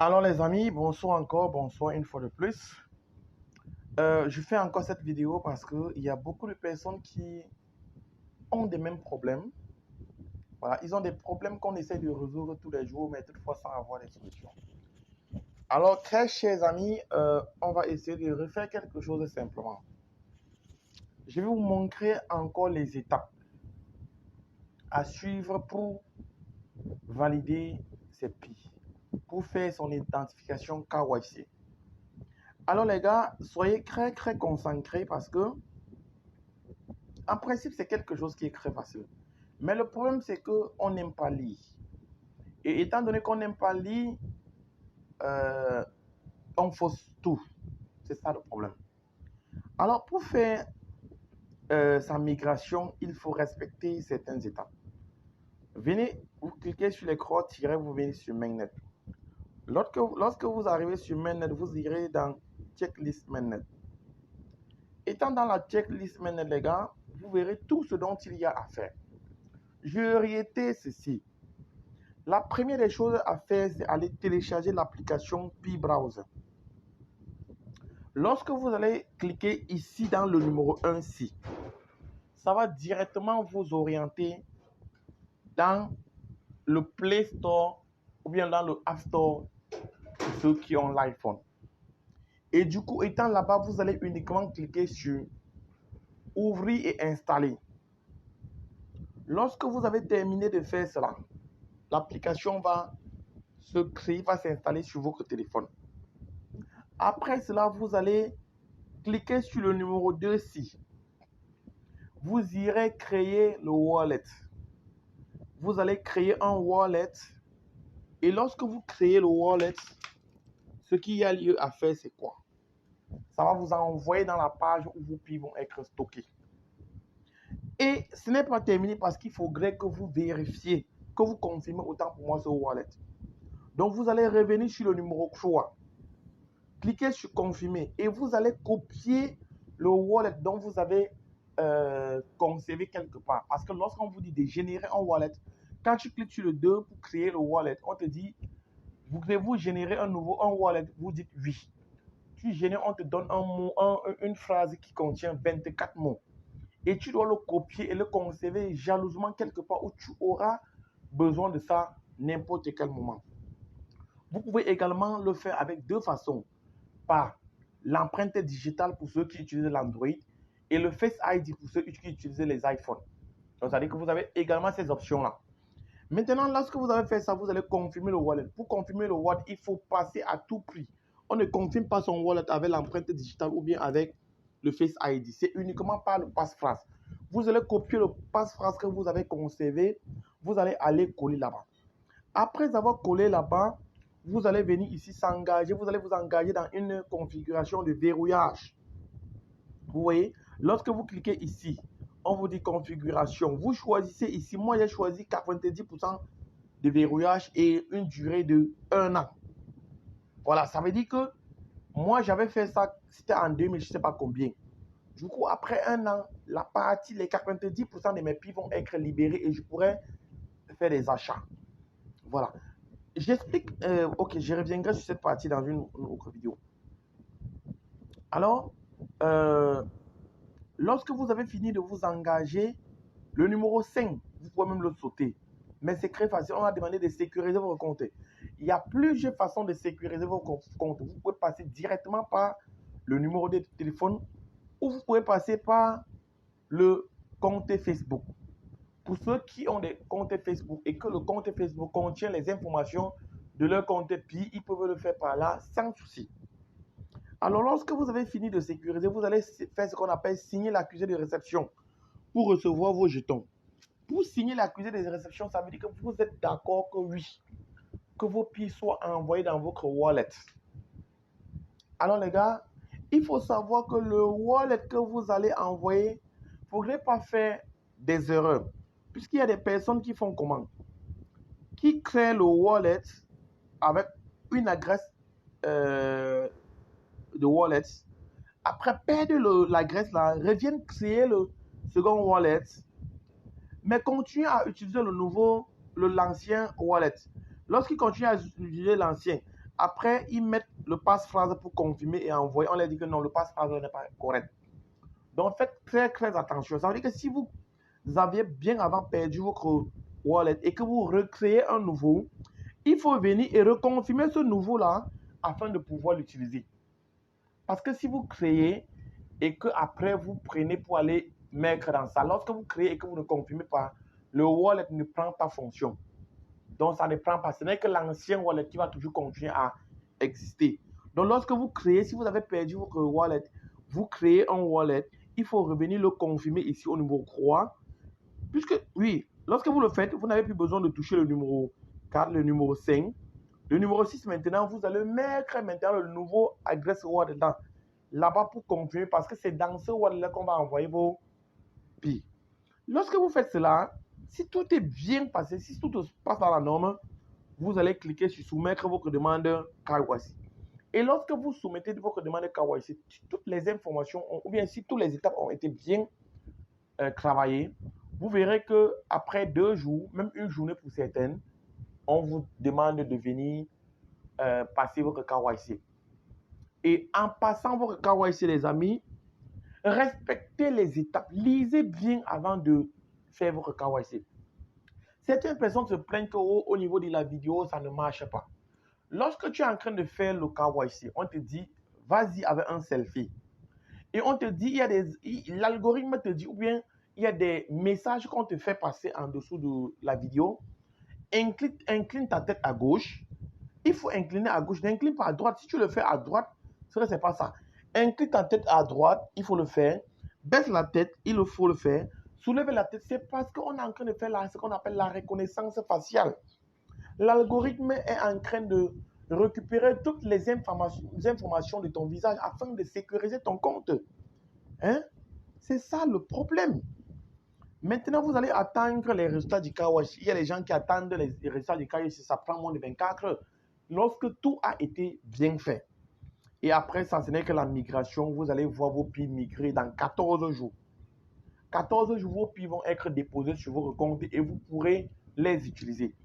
Alors les amis, bonsoir encore, bonsoir une fois de plus. Je fais encore cette vidéo parce qu'il y a beaucoup de personnes qui ont des mêmes problèmes. Voilà, ils ont des problèmes qu'on essaie de résoudre tous les jours, mais toutefois sans avoir des solutions. Alors très chers amis, on va essayer de refaire quelque chose simplement. Je vais vous montrer encore les étapes à suivre pour valider ces PI, pour faire son identification KYC. Alors les gars, soyez très concentrés parce que en principe c'est quelque chose qui est très facile. Mais le problème c'est qu'on n'aime pas lire. Et étant donné qu'on n'aime pas lire, on fausse tout. C'est ça le problème. Alors pour faire sa migration, il faut respecter certaines étapes. Venez, vous cliquez sur l'écran, vous venez sur Mainnet. Lorsque vous arrivez sur Mainnet, vous irez dans Checklist Mainnet. Étant dans la checklist Mainnet, les gars, vous verrez tout ce dont il y a à faire. Je réitère ceci. La première des choses à faire, c'est aller télécharger l'application Pi Browser. Lorsque vous allez cliquer ici dans le numéro 1 ici, ça va directement vous orienter dans le Play Store ou bien dans le App Store pour ceux qui ont l'iPhone. Et du coup, étant là-bas, vous allez uniquement cliquer sur Ouvrir et installer. Lorsque vous avez terminé de faire cela, l'application va se créer, va s'installer sur votre téléphone. Après cela, vous allez cliquer sur le numéro 2 ici. Vous irez créer le wallet. Vous allez créer un wallet. Et lorsque vous créez le wallet, ce qu'il y a lieu à faire, c'est quoi? Ça va vous envoyer dans la page où vos PI vont être stockés. Et ce n'est pas terminé parce qu'il faudrait que vous vérifiez, que vous confirmez autant pour moi ce wallet. Donc, vous allez revenir sur le numéro 3. Cliquez sur confirmer et vous allez copier le wallet dont vous avez conservé quelque part. Parce que lorsqu'on vous dit de générer un wallet, quand tu cliques sur le 2 pour créer le wallet, on te dit, voulez-vous générer un nouveau wallet? Vous dites oui. Tu génères, on te donne un mot, une phrase qui contient 24 mots. Et tu dois le copier et le conserver jalousement quelque part où tu auras besoin de ça n'importe quel moment. Vous pouvez également le faire avec deux façons. Par l'empreinte digitale pour ceux qui utilisent l'Android et le Face ID pour ceux qui utilisent les iPhones. Donc, ça veut dire que vous avez également ces options-là. Maintenant, lorsque vous avez fait ça, vous allez confirmer le wallet. Pour confirmer le wallet, il faut passer à tout prix. On ne confirme pas son wallet avec l'empreinte digitale ou bien avec le Face ID. C'est uniquement par le passe-phrase. Vous allez copier le passe-phrase que vous avez conservé. Vous allez aller coller là-bas. Après avoir collé là-bas, vous allez venir ici s'engager. Vous allez vous engager dans une configuration de verrouillage. Vous voyez, lorsque vous cliquez ici, on vous dit configuration. Vous choisissez ici. Moi, j'ai choisi 90% de verrouillage et une durée de 1 an. Voilà, ça veut dire que moi, j'avais fait ça, c'était en 2000, je ne sais pas combien. Du coup, après 1 an, la partie, les 90% de mes PI vont être libérés et je pourrais faire des achats. Voilà. J'explique, ok, je reviendrai sur cette partie dans une autre vidéo. Alors, lorsque vous avez fini de vous engager, le numéro 5, vous pouvez même le sauter. Mais c'est très facile, on va demander de sécuriser votre compte. Il y a plusieurs façons de sécuriser votre compte. Vous pouvez passer directement par le numéro de téléphone ou vous pouvez passer par le compte Facebook. Pour ceux qui ont des comptes Facebook et que le compte Facebook contient les informations de leur compte PI, ils peuvent le faire par là sans souci. Alors, lorsque vous avez fini de sécuriser, vous allez faire ce qu'on appelle signer l'accusé de réception pour recevoir vos jetons. Pour signer l'accusé de réception, ça veut dire que vous êtes d'accord que oui, que vos PI soient envoyés dans votre wallet. Alors, les gars, il faut savoir que le wallet que vous allez envoyer, il ne faudrait pas faire des erreurs. Puisqu'il y a des personnes qui font comment? Qui créent le wallet avec une adresse de wallet. Après perdre l'adresse là, reviennent créer le second wallet, mais continuent à utiliser l'ancien wallet. Lorsqu'ils continuent à utiliser l'ancien, Après, ils mettent le passe-phrase pour confirmer et envoyer. On leur dit que non, le passe-phrase n'est pas correct. Donc, faites très, très attention. Ça veut dire que si vous aviez bien avant perdu votre wallet et que vous recréez un nouveau, il faut venir et reconfirmer ce nouveau-là afin de pouvoir l'utiliser. Parce que si vous créez et que après vous prenez pour aller mettre dans ça, lorsque vous créez et que vous ne confirmez pas, le wallet ne prend pas fonction. Donc, ça ne prend pas. Ce n'est que l'ancien wallet qui va toujours continuer à exister. Donc, lorsque vous créez, si vous avez perdu votre wallet, vous créez un wallet, il faut revenir le confirmer ici au numéro 3. Puisque, oui, lorsque vous le faites, vous n'avez plus besoin de toucher le numéro 4, le numéro 5. Le numéro 6, maintenant, vous allez mettre maintenant le nouveau adresse wallet là-bas pour confirmer parce que c'est dans ce wallet-là qu'on va envoyer vos billes. Lorsque vous faites cela, si tout est bien passé, si tout se passe dans la norme, vous allez cliquer sur soumettre votre demande KYC. Et lorsque vous soumettez votre demande KYC, toutes les informations, ou bien si toutes les étapes ont été bien travaillées, vous verrez qu'après 2 jours, même une journée pour certaines, on vous demande de venir passer votre KYC. Et en passant votre KYC, les amis, respectez les étapes. Lisez bien avant de faire votre KYC. Certaines personnes se plaignent qu'au niveau de la vidéo, ça ne marche pas. Lorsque tu es en train de faire le KYC, on te dit, vas-y avec un selfie. Et on te dit, l'algorithme te dit, ou bien il y a des messages qu'on te fait passer en dessous de la vidéo. Incline ta tête à gauche. Il faut incliner à gauche. N'incline pas à droite. Si tu le fais à droite, ce n'est pas ça. Incline ta tête à droite, il faut le faire. Baisse la tête, il faut le faire. Soulève la tête, c'est parce qu'on est en train de faire ce qu'on appelle la reconnaissance faciale. L'algorithme est en train de récupérer toutes les informations de ton visage afin de sécuriser ton compte. Hein? C'est ça le problème. Maintenant, vous allez attendre les résultats du KYC. Il y a des gens qui attendent les résultats du KYC, ça prend moins de 24 heures. Lorsque tout a été bien fait. Et après ça, ce n'est que la migration. Vous allez voir vos piles migrer dans 14 jours. 14 jours, vos piles vont être déposés sur votre compte et vous pourrez les utiliser.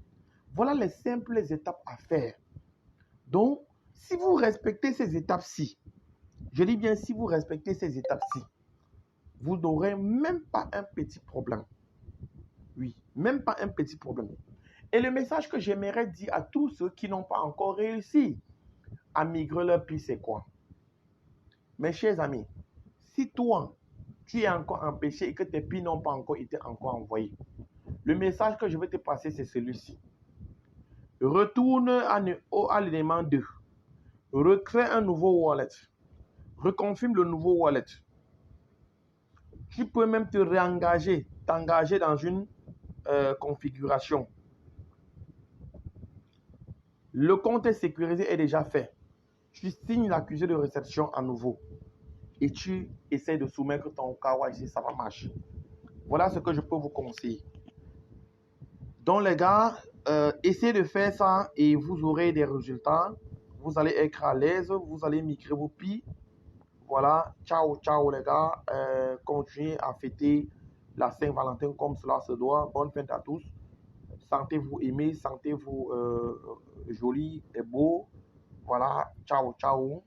Voilà les simples étapes à faire. Donc, si vous respectez ces étapes-ci, je dis bien si vous respectez ces étapes-ci, vous n'aurez même pas un petit problème. Oui, même pas un petit problème. Et le message que j'aimerais dire à tous ceux qui n'ont pas encore réussi à migrer leur piles, c'est quoi? Mes chers amis, si toi, tu es encore empêché et que tes piles n'ont pas encore été envoyées, le message que je vais te passer, c'est celui-ci. Retourne à l'élément 2. Recrée un nouveau wallet. Reconfirme le nouveau wallet. Tu peux même te réengager, t'engager dans une configuration. Le compte sécurisé est déjà fait. Tu signes l'accusé de réception à nouveau. Et tu essaies de soumettre ton KYC, ça va marcher. Voilà ce que je peux vous conseiller. Donc les gars, essayez de faire ça et vous aurez des résultats. Vous allez être à l'aise, vous allez migrer vos piles. Voilà, ciao, ciao les gars. Continuez à fêter la Saint-Valentin comme cela se doit. Bonne fête à tous. Sentez-vous aimés, sentez-vous jolis et beaux. Voilà, ciao, ciao.